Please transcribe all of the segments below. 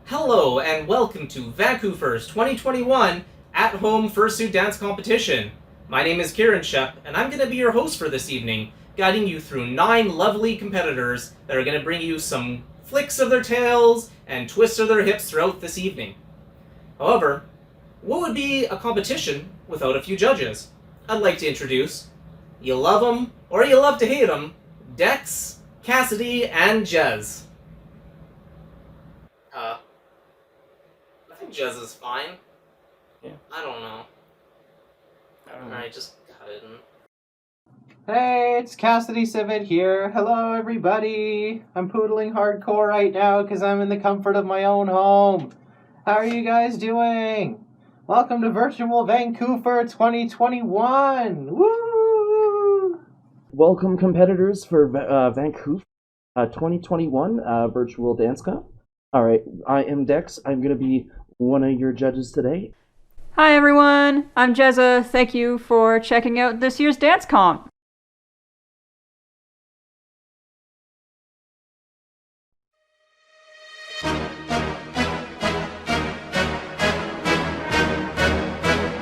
Hello and welcome to VancouFur's 2021 at-home fursuit dance competition. My name is Kieran Shep, and I'm going to be your host for this evening, guiding you through 9 lovely competitors that are going to bring you some flicks of their tails and twists of their hips throughout this evening. However, what would be a competition without a few judges? I'd like to introduce, you love them or you love to hate them, Dex, Cassidy, and Jez. I think Jez is fine. Yeah. I don't know. Alright, just got it. Hey, it's Cassidy Civet here. Hello, everybody. I'm poodling hardcore right now because I'm in the comfort of my own home. How are you guys doing? Welcome to Virtual VancouFur 2021. Woo! Welcome, competitors, for VancouFur 2021 Virtual Dance Comp. All right, I am Dex. I'm going to be one of your judges today. Hi everyone, I'm Jezza. Thank you for checking out this year's dance comp.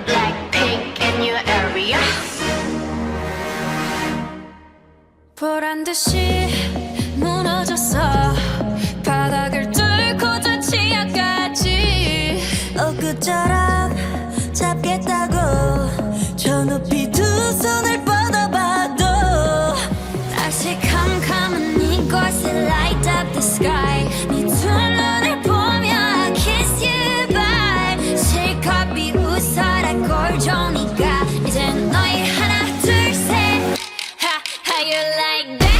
Blackpink in your area. 보란 듯이 무너졌어. 바닥을 뚫고 저 지하까지. 엊그처럼 잡겠다고 저 높이 두 손을 뻗어봐도 다시 캄캄한 이곳에 light up the sky. 네 두 눈을 보며 I kiss you bye. 실컷 비웃어라 꼴좋으니까 이젠 너희 하나 둘 셋. How you like that?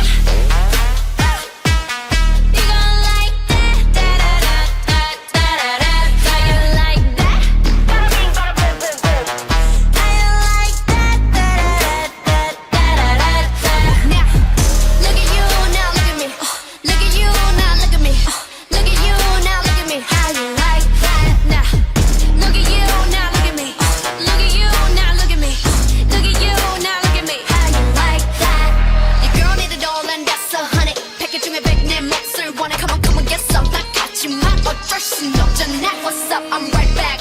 What's up? I'm right back.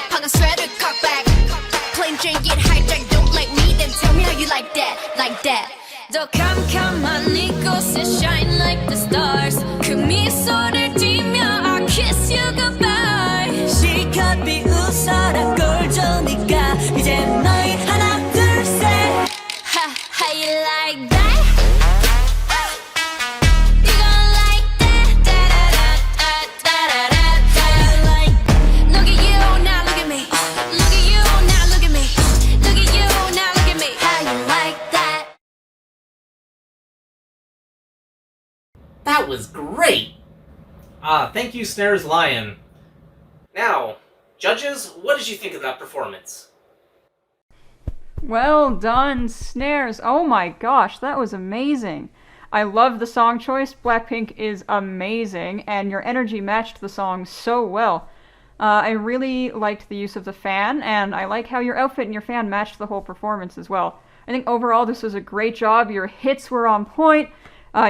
방금 sweater cock back. Plain Jane get hijacked. Don't like me, then tell me how you like that, like that. 더 캄캄한 이곳에 shine like the stars. 그 미소를 띠며 I kiss you goodbye. 실컷 비웃어라 꼴좋으니까 이제 너희 하나 둘 셋. How you like that? That was great! Thank you, Snares Lion. Now, judges, what did you think of that performance? Well done, Snares. Oh my gosh, that was amazing. I love the song choice. Blackpink is amazing, and your energy matched the song so well. I really liked the use of the fan, and I like how your outfit and your fan matched the whole performance as well. I think overall this was a great job. Your hits were on point.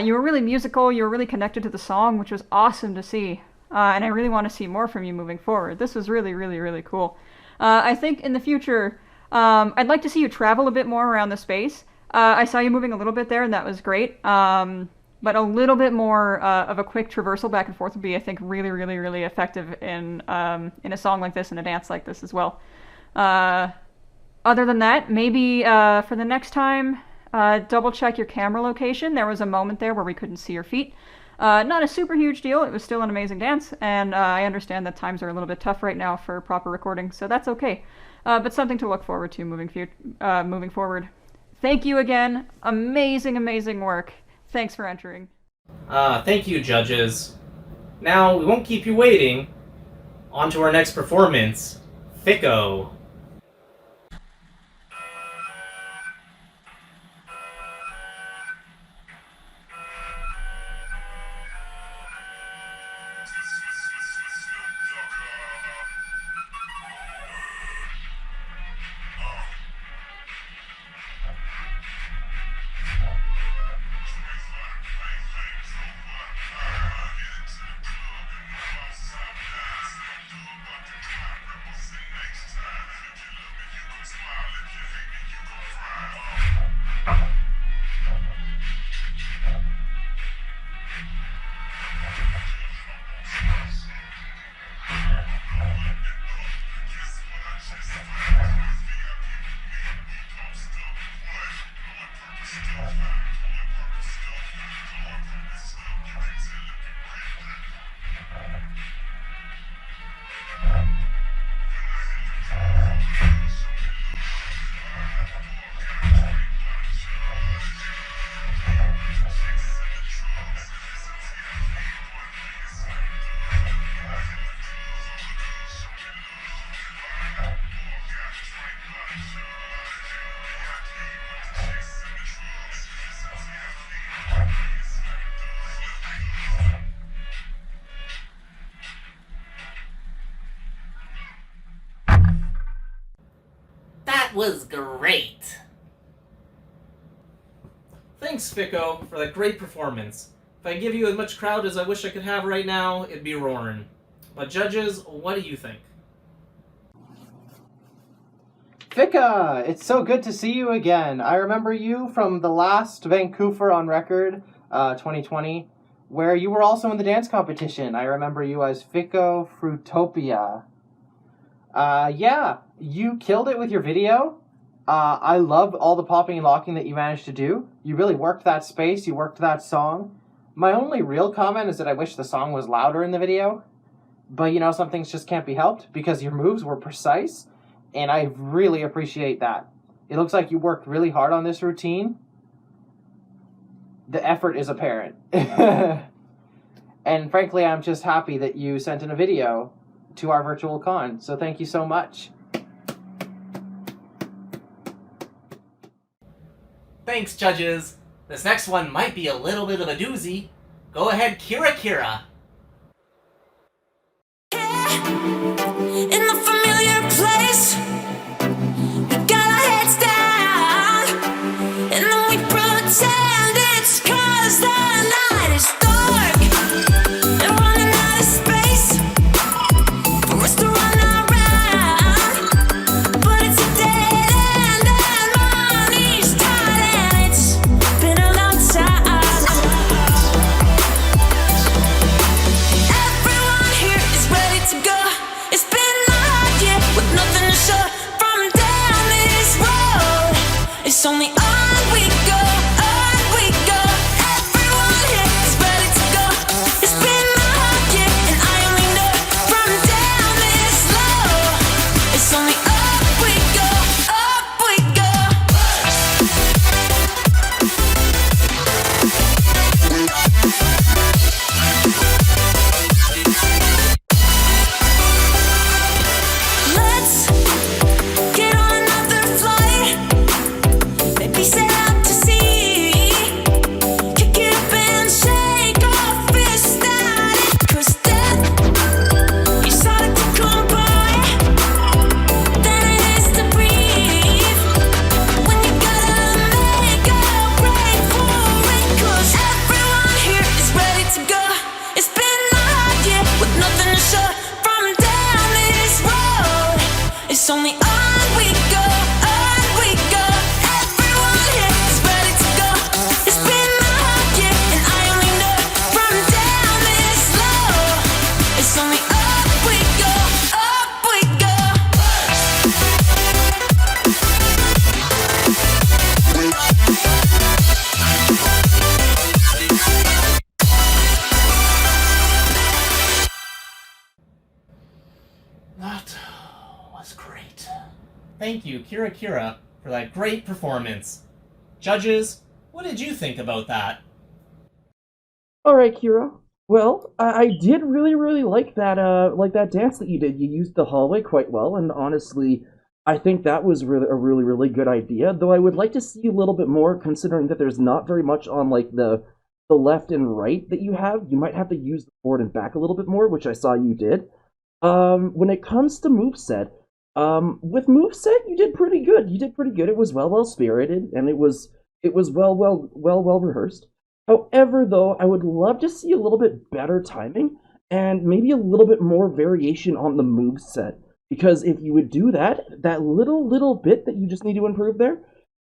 You were really musical, you were really connected to the song, which was awesome to see. And I really want to see more from you moving forward. This was really, really, really cool. I think in the future, I'd like to see you travel a bit more around the space. I saw you moving a little bit there, and that was great. But a little bit more of a quick traversal back and forth would be, I think, really, really, really effective in a song like this and a dance like this as well. Other than that, maybe for the next time, double check your camera location. There was a moment there where we couldn't see your feet. Not a super huge deal. It was still an amazing dance, and I understand that times are a little bit tough right now for proper recording, so that's okay. But something to look forward to moving forward. Thank you again. Amazing, amazing work. Thanks for entering. Thank you, judges. Now, we won't keep you waiting. On to our next performance, Thicko. was great. Thanks, Fico, for that great performance. If I give you as much crowd as I wish I could have right now, it'd be roaring. But judges, what do you think? Fika, it's so good to see you again. I remember you from the last VancouFur on Record, 2020, where you were also in the dance competition. I remember you as Fico Fruitopia. Yeah, you killed it with your video. I loved all the popping and locking that you managed to do. You really worked that space, you worked that song. My only real comment is that I wish the song was louder in the video. But you know, some things just can't be helped because your moves were precise. And I really appreciate that. It looks like you worked really hard on this routine. The effort is apparent. And frankly, I'm just happy that you sent in a video to our virtual con. So thank you so much. Thanks, judges. This next one might be a little bit of a doozy. Go ahead, Kira. In the familiar place, we got our heads down, and then we pretend it's 'cause the night is dark and running out of space for us to run around. But it's a dead end and money's tight, and it's been a long time. Everyone here is ready to go. It's been a hard year with nothing to show from down this road. It's only on we go, on we go. Everyone here is ready to go. It's been a hard year and I only know from down this low. It's only up we go, up we go. Let's get on another flight. Maybe sail out to sea. Kick it up and shake off this static. 'Cause death is harder to come by than it is to breathe. When you gotta make a break for it. 'Cause everyone here is ready to go. It's been a hard year with nothing to show from down this road. It's only on we go, on we go. Everyone here is ready to go. It's been a hard year and I only know from down this low. It's only up we go, up we go. That was great. Thank you, Kira, for that great performance. Judges, what did you think about that? Alright, Kira. Well, I did really like that dance that you did. You used the hallway quite well, and honestly, I think that was a really good idea. Though I would like to see a little bit more, considering that there's not very much on like the left and right that you have. You might have to use the forward and back a little bit more, which I saw you did. When it comes to moveset, with moveset, you did pretty good. You did pretty good. It was well spirited, and it was well rehearsed. However, though, I would love to see a little bit better timing and maybe a little bit more variation on the moveset. Because if you would do that, that little bit that you just need to improve there,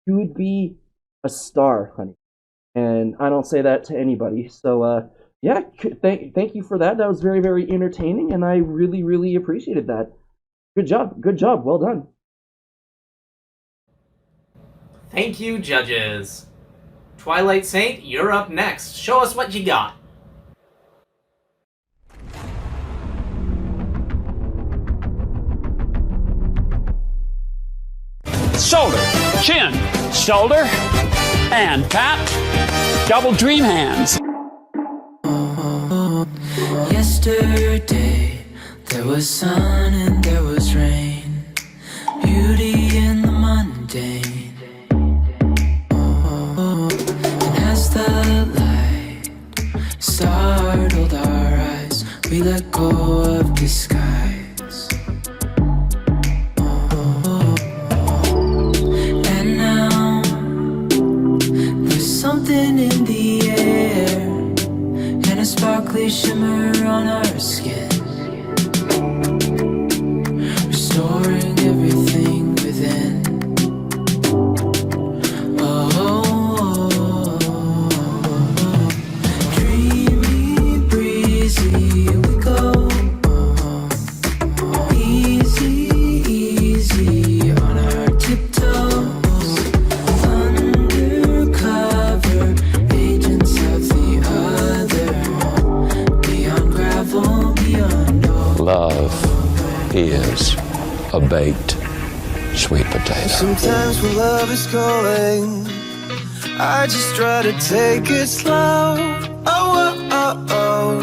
you would be a star, honey. And I don't say that to anybody. So, yeah, thank you for that. That was very entertaining, and I really appreciated that. Good job, well done. Thank you, judges. Twilight Saint, you're up next. Show us what you got. Shoulder, chin, shoulder, and tap. Double dream hands. Yesterday, there was sun and there was rain. Beauty in the mundane. And as the light startled our eyes, we let go of disguise. shimmer on our skin, restoring everything within. Oh, dreamy, breezy, we go. Easy, easy on our tiptoes. Undercover agents of the other. Beyond gravel, beyond all. Love is a baked sweet potato. Sometimes when love is calling, I just try to take it slow. Oh, oh, oh, oh.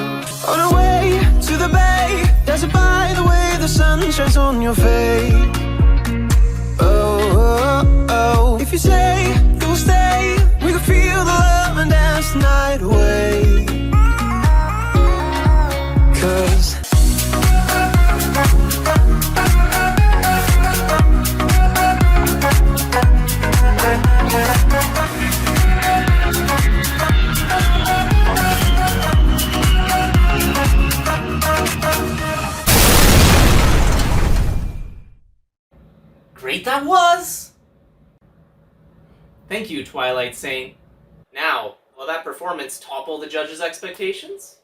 On our way to the bay, dazzled by the way the sun shines on your face. Oh, oh, oh. If you say you'll stay, we can feel the love and dance the night away. 'Cause Great that was! Thank you, Twilight Saint. Now, will that performance topple the judges' expectations?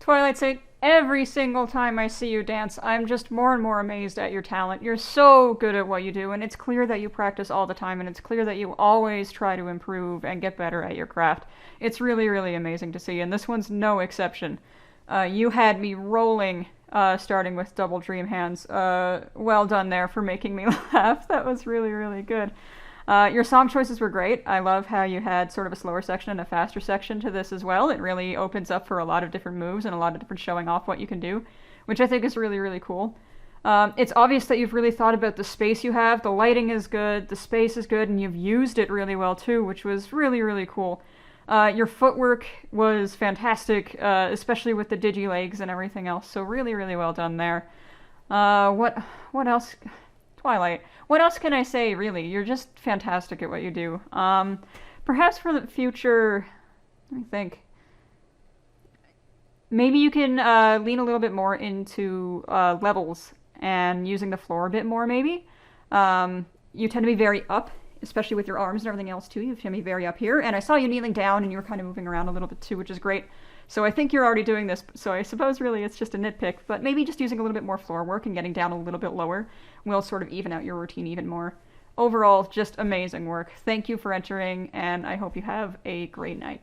Twilight Saint, every single time I see you dance, I'm just more and more amazed at your talent. You're so good at what you do, and it's clear that you practice all the time, and it's clear that you always try to improve and get better at your craft. It's really, really amazing to see, and this one's no exception. You had me rolling, starting with Double Dream Hands. Well done there for making me laugh. That was really, really good. Your song choices were great. I love how you had sort of a slower section and a faster section to this as well. It really opens up for a lot of different moves and a lot of different showing off what you can do, which I think is really, really cool. It's obvious that you've really thought about the space you have. The lighting is good, the space is good, and you've used it really well too, which was really, really cool. Your footwork was fantastic, especially with the digi-legs and everything else, so really, really well done there. What else? Twilight. What else can I say, really? You're just fantastic at what you do. Perhaps for the future, let me think. Maybe you can lean a little bit more into levels and using the floor a bit more, maybe. You tend to be very up, especially with your arms and everything else, too. You tend to be very up here. And I saw you kneeling down, and you were kind of moving around a little bit, too, which is great. So I think you're already doing this, so I suppose really it's just a nitpick, but maybe just using a little bit more floor work and getting down a little bit lower will sort of even out your routine even more. Overall, just amazing work. Thank you for entering, and I hope you have a great night.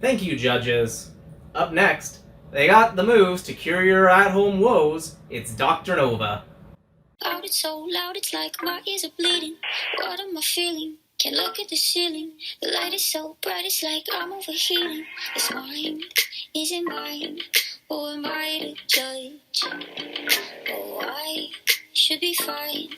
Thank you, judges. Up next, they got the moves to cure your at-home woes. It's Dr. Nova. Loud, it's so loud, it's like my ears are bleeding. What am I feeling? Can't look at the ceiling. The light is so bright, it's like I'm overheating. This mind isn't mine. Who am I to judge? Oh, I should be fine,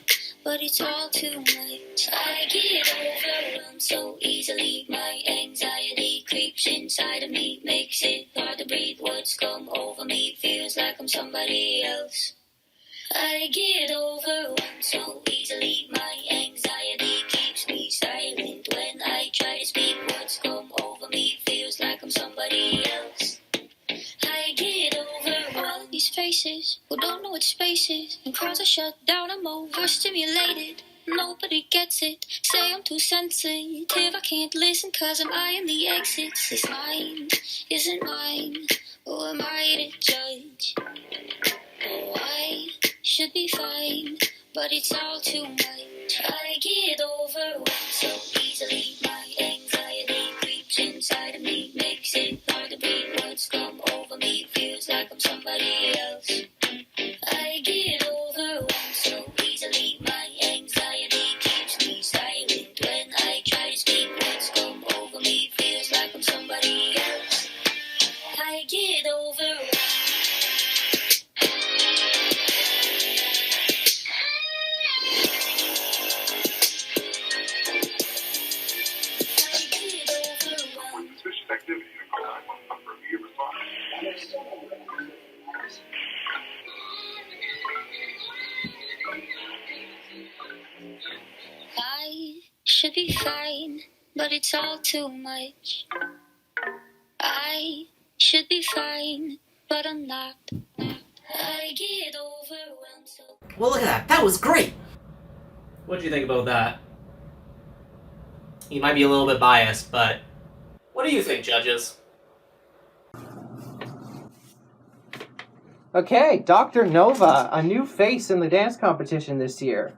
but it's all too much. I get overwhelmed so easily. My anxiety creeps inside of me, makes it hard to breathe. What's come over me feels like I'm somebody else. I get overwhelmed so easily. My anxiety keeps me silent when I try to speak. What's come over me feels like I'm somebody else. I get overwhelmed. These faces who don't know what space is, and crowds are shut down. I'm overstimulated. Nobody gets it. Say I'm too sensitive. I can't listen 'cause I'm eyeing the exits. This mind isn't mine. Who am I to judge? Oh, I should be fine, but it's all too much. I get overwhelmed so easily. My anxiety creeps inside of me, makes it hard to breathe. What's come over me feels like I'm somebody else. I get overwhelmed so easily. My anxiety keeps me silent when I try to speak. What's come over me feels like I'm somebody else. I get overwhelmed. be fine, but it's all too much. I should be fine, but I'm not. I get overwhelmed so. Well, look at that. That was great. What do you think about that? You might be a little bit biased, but what do you think, judges? Okay, Dr. Nova, a new face in the dance competition this year.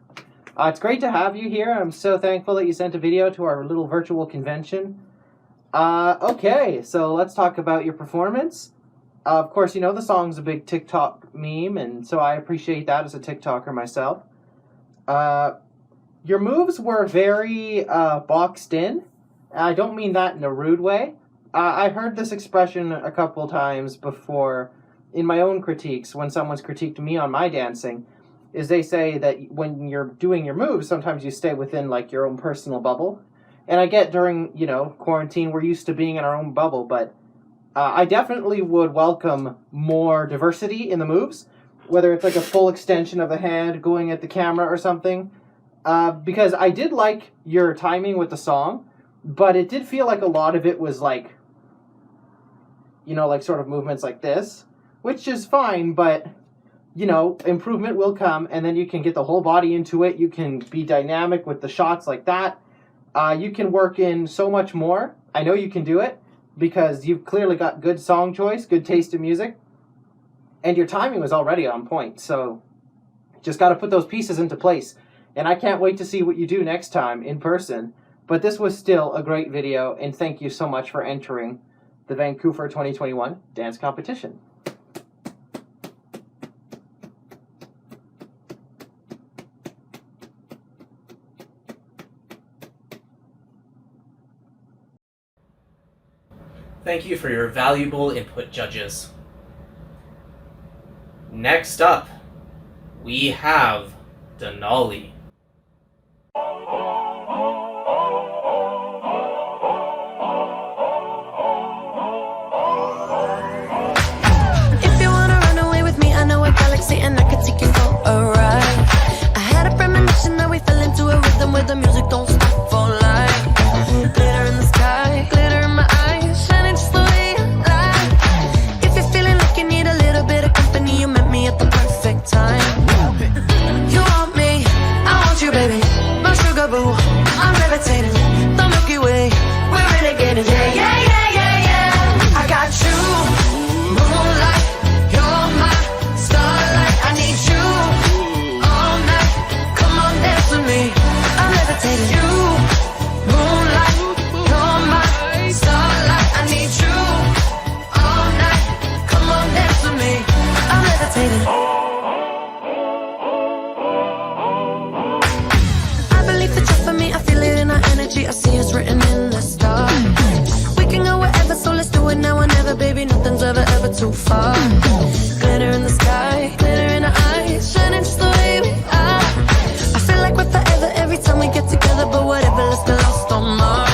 It's great to have you here. I'm so thankful that you sent a video to our little virtual convention. Okay, so let's talk about your performance. Of course, you know the song's a big TikTok meme, and so I appreciate that as a TikToker myself. Your moves were very boxed in. I don't mean that in a rude way. I heard this expression a couple times before in my own critiques when someone's critiqued me on my dancing, is they say that when you're doing your moves, sometimes you stay within like your own personal bubble. And I get during, quarantine, we're used to being in our own bubble, but I definitely would welcome more diversity in the moves, whether it's like a full extension of the hand going at the camera or something. Because I did like your timing with the song, but it did feel like a lot of it was like, like sort of movements like this, which is fine, but, improvement will come, and then you can get the whole body into it. You can be dynamic with the shots like that. You can work in so much more. I know you can do it, because you've clearly got good song choice, good taste in music, and your timing was already on point, so just got to put those pieces into place. And I can't wait to see what you do next time in person. But this was still a great video, and thank you so much for entering the VancouFur 2021 dance competition. Thank you for your valuable input, judges. Next up, we have Denali. If you wanna run away with me, I know a galaxy and I could take you for a ride. I had a premonition that we fell into a rhythm where the music don't stop for life. Glitter in the sky, glitter in my eyes, shining just the way you like. If you're feeling like you need a little bit of company, you met me at the perfect time. You want me, I want you, baby. My sugar boo, I'm levitating. The Milky Way, we're renegading. Yeah, yeah, yeah, yeah, yeah. I got you. Moonlight, you're my starlight. I need you all night. Come on, dance with me. I'm levitating. You, moonlight, you're my starlight. I need you all night. Come on, dance with me. I'm levitating. I believe that you're for me. I feel it in our energy. I see it's written in the stars. We can go wherever, so let's do it now or never, baby. Nothing's ever too far. Glitter in the sky, glitter in our eyes, shining just the way we are. I feel like we're forever every time we get together, but whatever, let's get lost on Mars.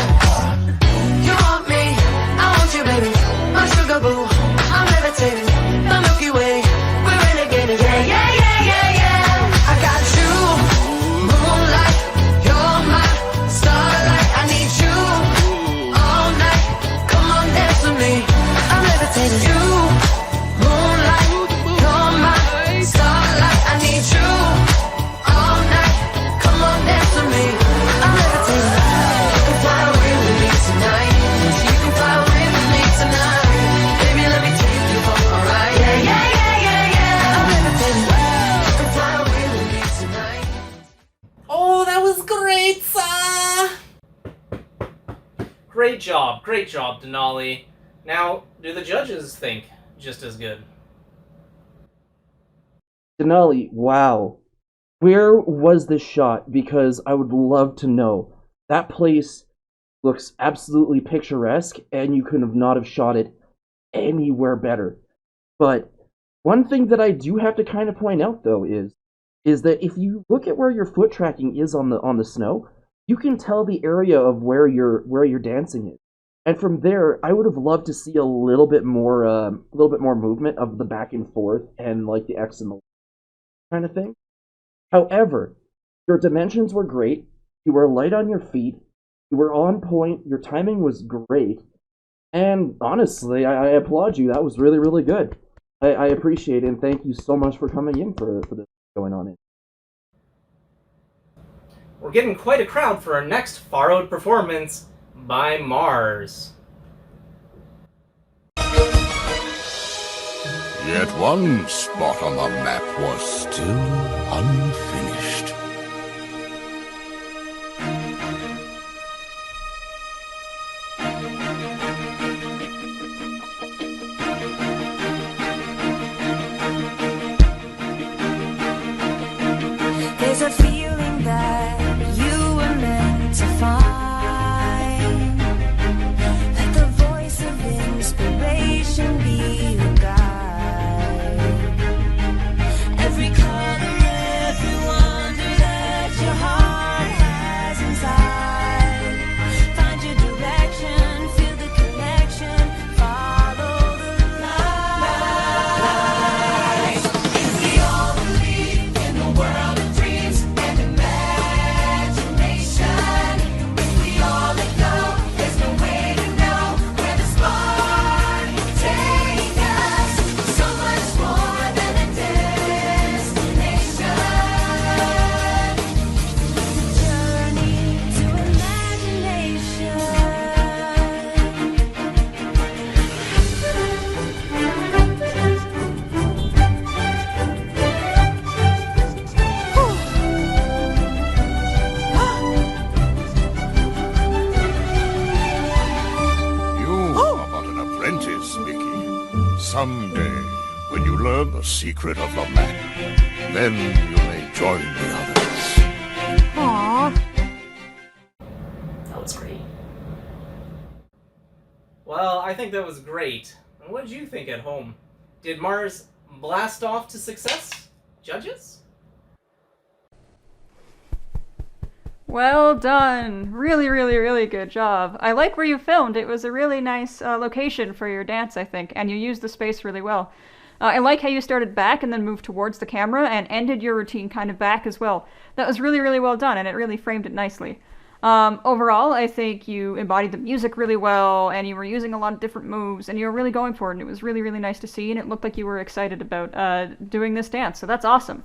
You want me, I want you, baby. My sugar boo, I'm levitating. The Milky Way, we're renegading. Yeah, yeah, yeah, yeah, yeah. I got you, moonlight, you're my starlight. I need you all night. Come on, dance with me. I'm levitating. You, moonlight, you're my starlight. I need you all night. Come on, dance with me. I'm levitating. You can fly away with me tonight. You can fly away with me tonight. Baby, let me take you for a ride. Yeah, yeah, yeah, yeah, yeah. I'm levitating. You can fly away with me tonight. Oh, that was great, Great job, Denali. Now, do the judges think just as good? Denali, wow. Where was this shot? Because I would love to know. That place looks absolutely picturesque, and you could have not have shot it anywhere better. But one thing that I do have to kind of point out, though, is that if you look at where your foot tracking is on the snow, you can tell the area of where your dancing is. And from there, I would have loved to see a little bit more movement of the back and forth and like the X and the Y kind of thing. However, your dimensions were great. You were light on your feet. You were on point. Your timing was great. And honestly, I applaud you. That was really, really good. I appreciate it, and thank you so much for coming in for this going on in. We're getting quite a crowd for our next Far Out performance by Mars. Yet one spot on the map was still unfinished. There's a feeling that you were meant to find. Let the voice of inspiration be your guide. Every color, every wonder that your heart has inside. Find your direction, feel the connection, follow the light. If we all believe in the world of dreams and imagination, if we all let go, there's no way to know where the spark will take us. So much more than a destination. Journey to imagination. You are but an apprentice, Mickey. Someday, when you learn the secret of the map, then you may join the others. That was great. Well, I think that was great. And what did you think at home? Did Mars blast off to success? Judges? Well done. Really, really, really good job. I like where you filmed. It was a really nice location for your dance, I think, and you used the space really well. I like how you started back and then moved towards the camera and ended your routine kind of back as well. That was really, really well done, and it really framed it nicely. Overall, I think you embodied the music really well, and you were using a lot of different moves, and you were really going for it, and it was really, really nice to see, and it looked like you were excited about doing this dance, so that's awesome.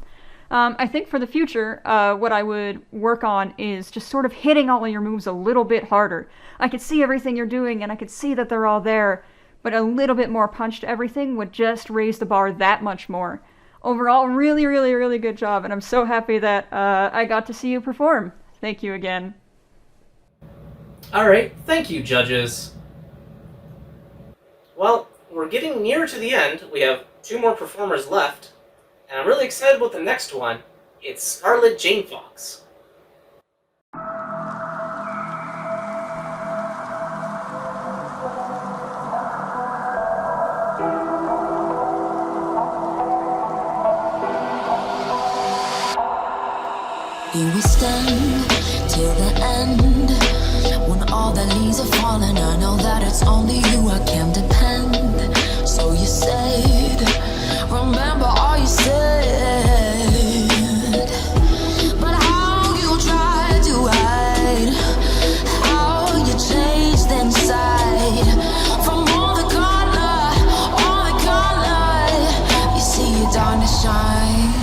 I think for the future, what I would work on is just sort of hitting all of your moves a little bit harder. I could see everything you're doing, and I could see that they're all there, but a little bit more punch to everything would just raise the bar that much more. Overall, really, really, really good job, and I'm so happy that I got to see you perform. Thank you again. Alright, thank you, judges. Well, we're getting near to the end. We have 2 more performers left, and I'm really excited about the next one. It's Scarlett Jane Fox. Here we stand till the end. When all the leaves are falling, I know that it's only you I can depend. So you said, remember all you said. But how you tried to hide, how you changed inside. From all the color, you see your darkness shines.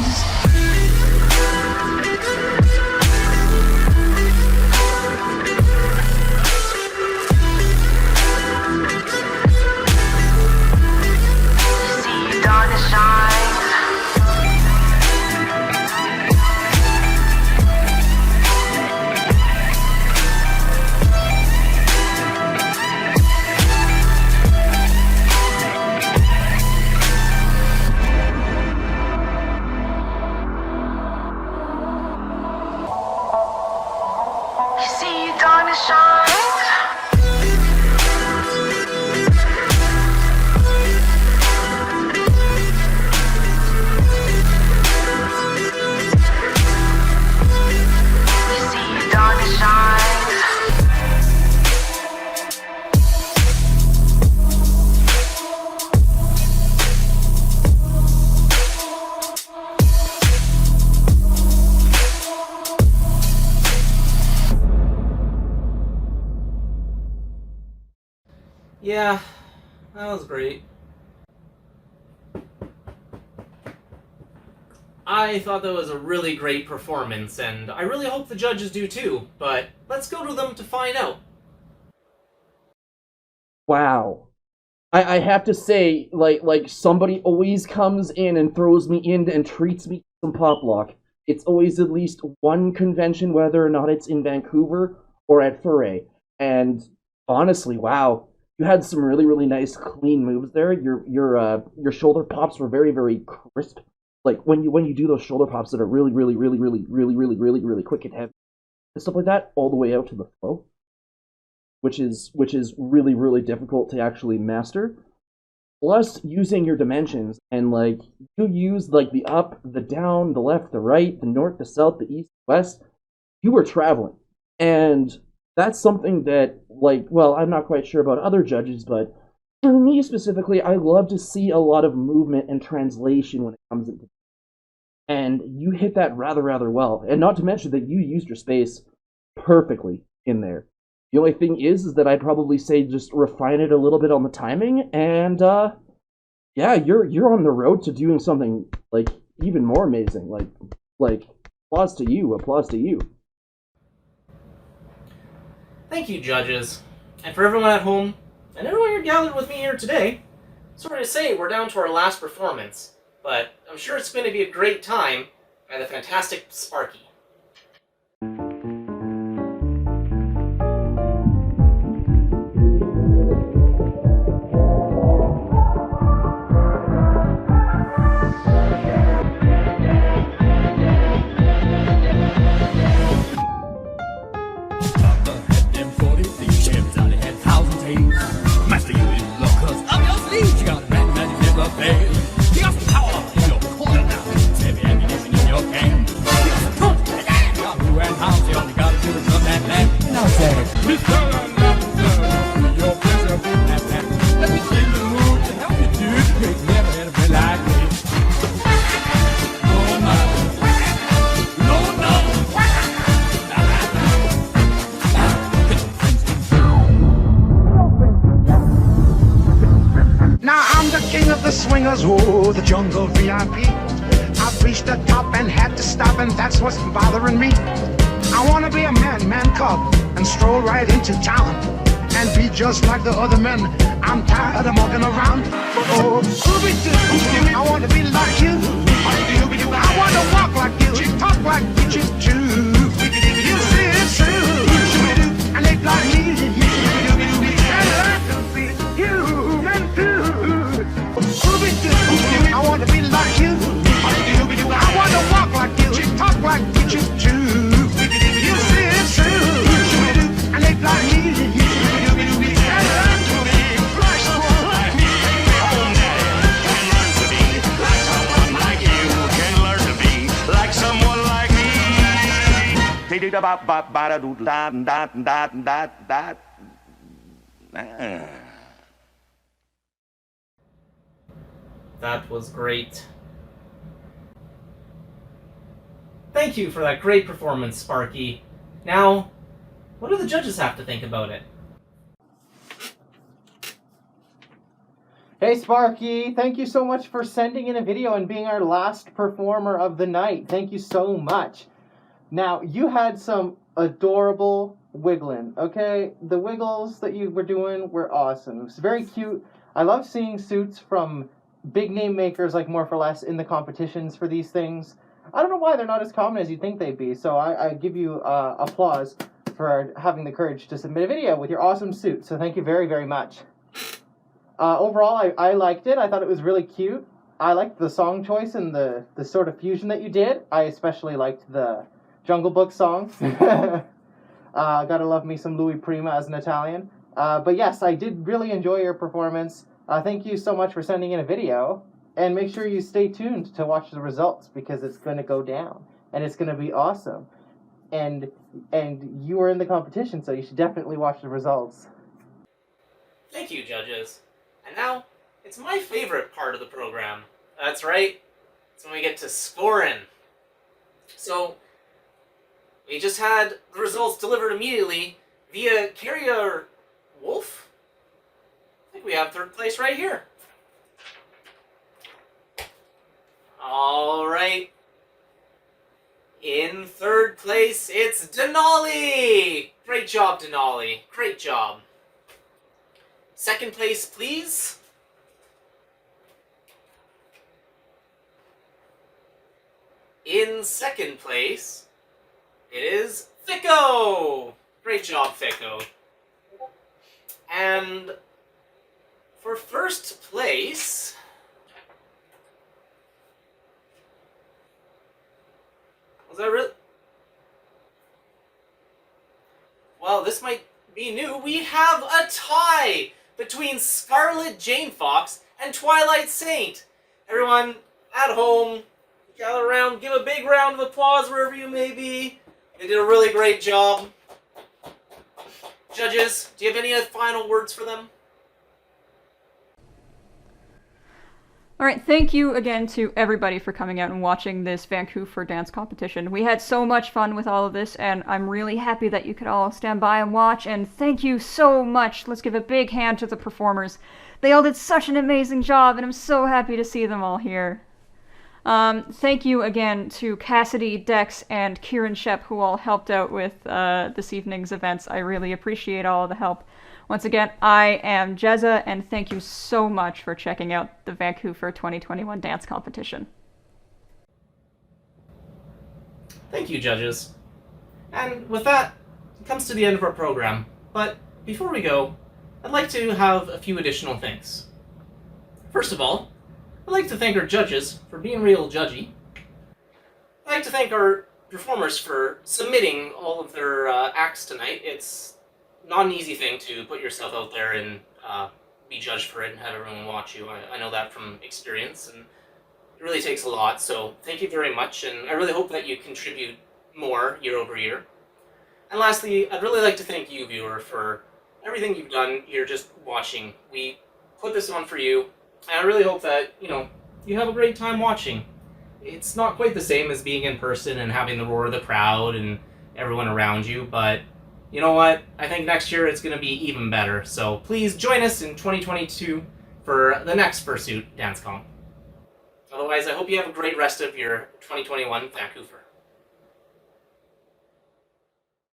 Yeah, that was great. I thought that was a really great performance, and I really hope the judges do too, but let's go to them to find out. Wow. I have to say, like somebody always comes in and throws me in and treats me to some pop lock. It's always at least one convention, whether or not it's in Vancouver or at Furray. And honestly, wow, you had some really, really nice clean moves there. Your shoulder pops were very, very crisp. Like when you do those shoulder pops that are really, really, really, really, really, really, really, really quick and heavy and stuff like that, all the way out to the flow, which is really, really difficult to actually master. Plus using your dimensions, and like you use like the up, the down, the left, the right, the north, the south, the east, the west. You were traveling, and that's something that, like, well, I'm not quite sure about other judges, but for me specifically, I love to see a lot of movement and translation when it comes into, and you hit that rather, rather well. And not to mention that you used your space perfectly in there. The only thing is that I'd probably say just refine it a little bit on the timing, and yeah, you're on the road to doing something like even more amazing. Like applause to you, applause to you. Thank you, judges. And for everyone at home, and everyone you're gathered with me here today, sorry to say we're down to our last performance, but I'm sure it's going to be a great time by the fantastic Sparky. Swingers, oh, the jungle VIP. I've reached the top and had to stop, and that's what's bothering me. I wanna be a man cub, and stroll right into town, and be just like the other men. I'm tired of walking around. Oh, Scooby-Doo, I wanna be like you. I wanna walk like you, talk like you too. You see it's true, and they like me. And learn to be human too. I want to be like you. I want to walk like you, talk like you too. You see it's true, and they like me. And learn to be like someone like me. Can learn to be like someone like you. Can learn to be like someone like me. That was great. Thank you for that great performance, Sparky. Now, what do the judges have to think about it? Hey Sparky, thank you so much for sending in a video and being our last performer of the night. Thank you so much. Now, you had some adorable wiggling, okay? The wiggles that you were doing were awesome. It was very cute. I love seeing suits from big name makers like More for Less in the competitions for these things. I don't know why they're not as common as you'd think they'd be, so I give you applause for having the courage to submit a video with your awesome suit, so thank you very, very much. Overall, I liked it. I thought it was really cute. I liked the song choice and the sort of fusion that you did. I especially liked the Jungle Book song. Gotta love me some Louis Prima as an Italian. But yes, I did really enjoy your performance. Thank you so much for sending in a video, and make sure you stay tuned to watch the results because it's going to go down and it's going to be awesome. And you were in the competition, so you should definitely watch the results. Thank you, judges. And now, it's my favorite part of the program. That's right, it's when we get to scoring. So, we just had the results delivered immediately via Carrier Wolf? think we have third place right here. All right. In third place, it's Denali. Great job, Denali. Great job. Second place, please. In second place, it is Thicko. Great job, Thicko. And for first place, was that really? Well, this might be new. We have a tie between Scarlet Jane Fox and Twilight Saint. Everyone at home, gather around, give a big round of applause wherever you may be. They did a really great job. Judges, do you have any final words for them? Alright, thank you again to everybody for coming out and watching this VancouFur dance competition. We had so much fun with all of this, and I'm really happy that you could all stand by and watch, and thank you so much. Let's give a big hand to the performers. They all did such an amazing job, and I'm so happy to see them all here. Thank you again to Cassidy, Dex, and Kieran Shep, who all helped out with this evening's events. I really appreciate all of the help. Once again, I am Jezza, and thank you so much for checking out the VancouFur 2021 dance competition. Thank you, judges. And with that, it comes to the end of our program. But before we go, I'd like to have a few additional things. First of all, I'd like to thank our judges for being real judgy. I'd like to thank our performers for submitting all of their acts tonight. It's not an easy thing to put yourself out there and be judged for it and have everyone watch you. I know that from experience, and it really takes a lot, so thank you very much, and I really hope that you contribute more year over year. And lastly, I'd really like to thank you, viewer, for everything you've done here just watching. We put this on for you, and I really hope that, you have a great time watching. It's not quite the same as being in person and having the roar of the crowd and everyone around you, but you know what? I think next year it's going to be even better. So please join us in 2022 for the next Fursuit Dance Comp. Otherwise, I hope you have a great rest of your 2021 Vancouver.